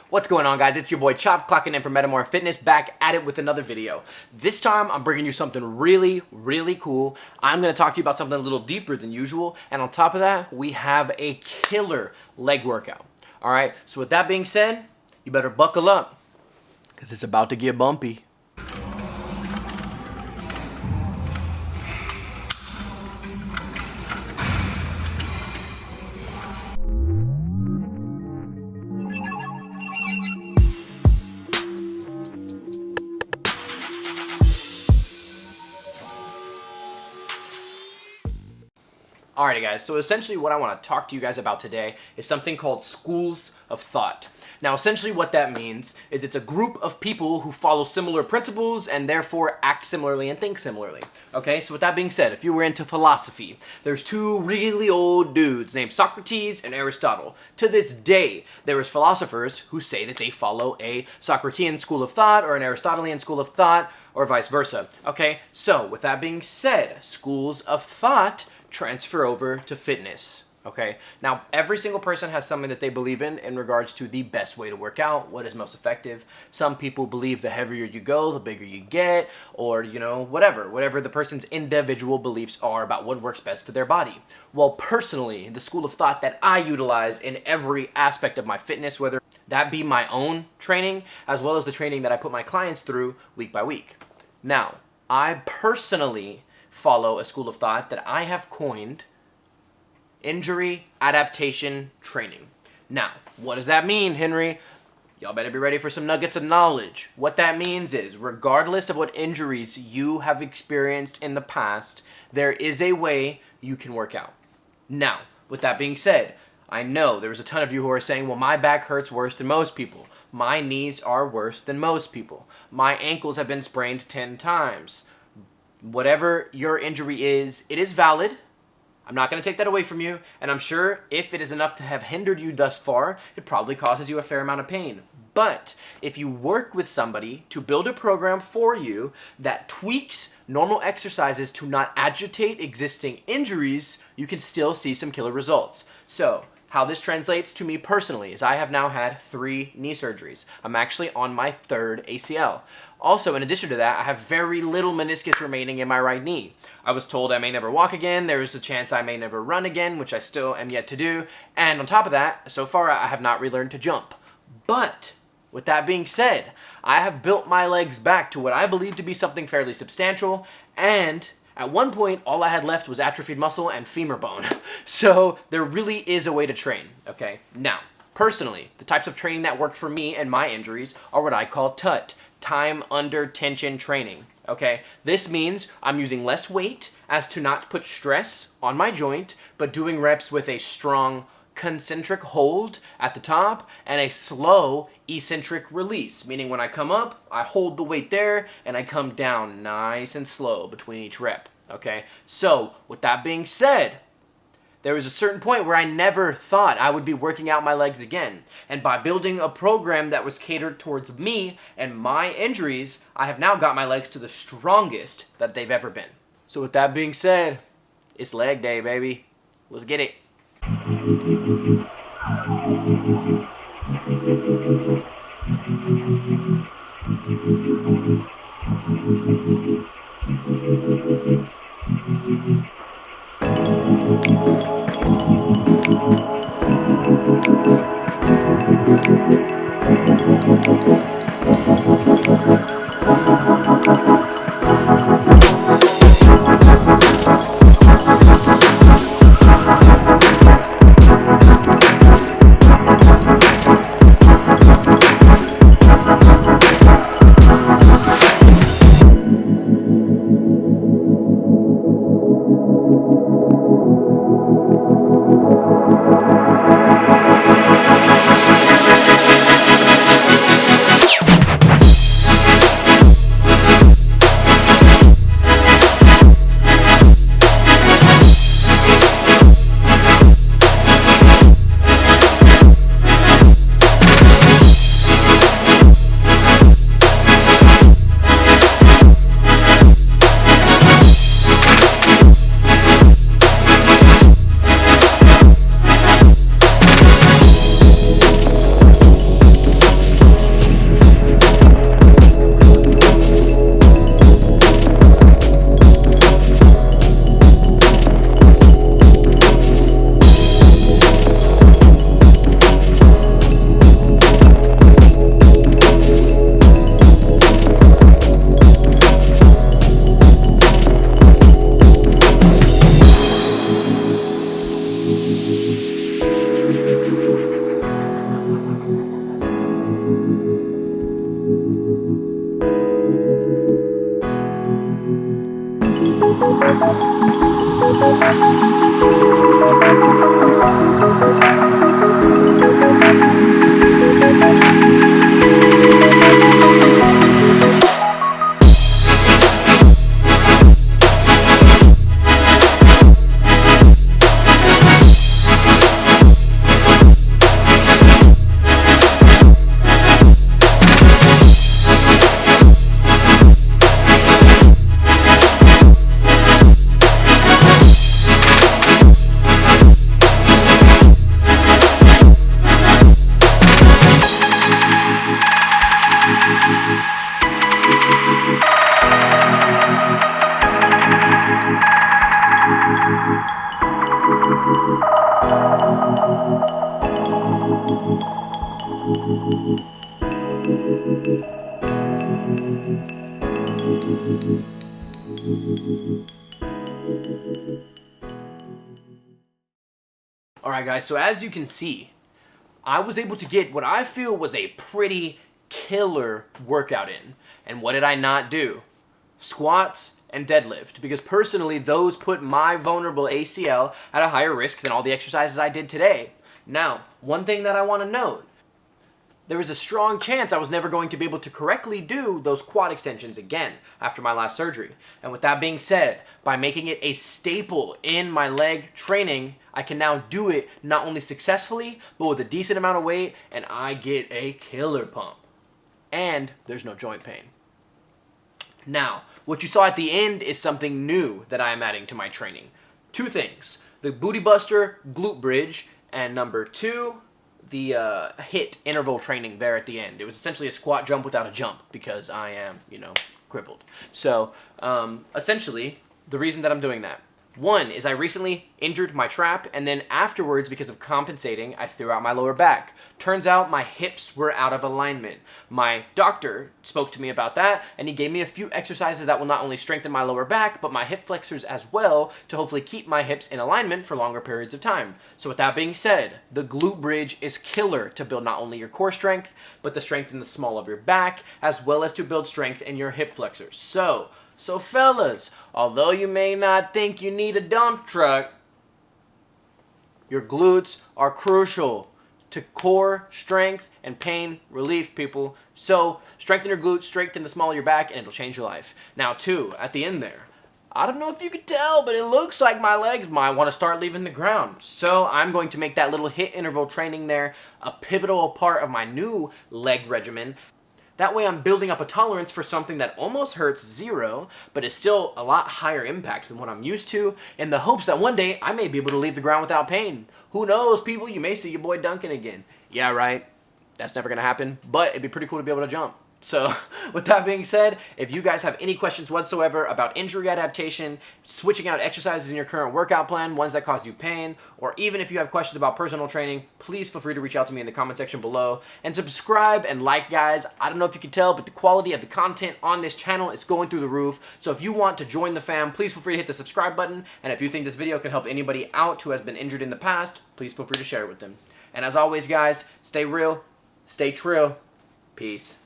What's going on, guys? It's your boy Chop, clocking in for Metamore Fitness, back at it with another video. This time, I'm bringing you something really cool. I'm going to talk to you about something a little deeper than usual, and on top of that, we have a killer leg workout. All right, so with that being said, you better buckle up, because it's about to get bumpy. Alrighty guys, so essentially what I want to talk to you guys about today is something called schools of thought. Now essentially what that means is it's a group of people who follow similar principles and therefore act similarly and think similarly. Okay, so with that being said, if you were into philosophy, there's two really old dudes named Socrates and Aristotle. To this day, there is philosophers who say that they follow a Socratean school of thought or an Aristotelian school of thought or vice versa. Okay, so with that being said, schools of thought transfer over to fitness. Okay, now every single person has something that they believe in regards to the best way to work out, what is most effective. Some people believe the heavier you go, the bigger you get, or whatever the person's individual beliefs are about what works best for their body. Well, personally, the school of thought that I utilize in every aspect of my fitness, whether that be my own training as well as the training that I put my clients through week by week. Now, I personally follow a school of thought that I have coined injury adaptation training. Now, what does that mean, Henry? Y'all better be ready for some nuggets of knowledge. What that means is, regardless of what injuries you have experienced in the past, there is a way you can work out. Now, with that being said, I know there's a ton of you who are saying, well, my back hurts worse than most people. My knees are worse than most people. My ankles have been sprained 10 times. Whatever your injury is, it is valid. I'm not going to take that away from you, and I'm sure if it is enough to have hindered you thus far, it probably causes you a fair amount of pain. But if you work with somebody to build a program for you that tweaks normal exercises to not agitate existing injuries, you can still see some killer results. So, how this translates to me personally is I have now had 3 knee surgeries. I'm actually on my 3rd ACL. Also, in addition to that, I have very little meniscus remaining in my right knee. I was told I may never walk again. There is a chance I may never run again, which I still am yet to do. And on top of that, so far I have not relearned to jump. But with that being said, I have built my legs back to what I believe to be something fairly substantial, and at one point, all I had left was atrophied muscle and femur bone. So there really is a way to train, okay? Now, personally, the types of training that work for me and my injuries are what I call TUTT, time under tension training, okay? This means I'm using less weight as to not put stress on my joint, but doing reps with a strong concentric hold at the top and a slow eccentric release, meaning when I come up, I hold the weight there and I come down nice and slow between each rep, okay? So, with that being said, there was a certain point where I never thought I would be working out my legs again, and by building a program that was catered towards me and my injuries, I have now got my legs to the strongest that they've ever been. So with that being said, it's leg day, baby. Let's get it. Alright guys, so as you can see, I was able to get what I feel was a pretty killer workout in. And what did I not do? Squats and deadlift, because personally those put my vulnerable ACL at a higher risk than all the exercises I did today. Now, one thing that I want to note, there was a strong chance I was never going to be able to correctly do those quad extensions again after my last surgery. And with that being said, by making it a staple in my leg training, I can now do it not only successfully, but with a decent amount of weight, and I get a killer pump. And there's no joint pain. Now, what you saw at the end is something new that I am adding to my training. Two things: the booty buster glute bridge, and number two, the HIIT interval training there at the end. It was essentially a squat jump without a jump because I am, crippled. So, essentially, the reason that I'm doing that. One is I recently injured my trap, and then afterwards, because of compensating, I threw out my lower back. Turns out my hips were out of alignment. My doctor spoke to me about that, and he gave me a few exercises that will not only strengthen my lower back, but my hip flexors as well, to hopefully keep my hips in alignment for longer periods of time. So with that being said, the glute bridge is killer to build not only your core strength, but the strength in the small of your back, as well as to build strength in your hip flexors. So fellas, although you may not think you need a dump truck, your glutes are crucial to core strength and pain relief, people. So strengthen your glutes, strengthen the small of your back, and it'll change your life. Now too, at the end there, I don't know if you could tell, but it looks like my legs might want to start leaving the ground. So I'm going to make that little HIIT interval training there a pivotal part of my new leg regimen. That way I'm building up a tolerance for something that almost hurts zero, but is still a lot higher impact than what I'm used to, in the hopes that one day I may be able to leave the ground without pain. Who knows, people? You may see your boy Duncan again. Yeah, right. That's never going to happen, but it'd be pretty cool to be able to jump. So, with that being said, if you guys have any questions whatsoever about injury adaptation, switching out exercises in your current workout plan, ones that cause you pain, or even if you have questions about personal training, please feel free to reach out to me in the comment section below. And subscribe and like, guys. I don't know if you can tell, but the quality of the content on this channel is going through the roof. So if you want to join the fam, please feel free to hit the subscribe button. And if you think this video can help anybody out who has been injured in the past, please feel free to share it with them. And as always, guys, stay real, stay trill. Peace.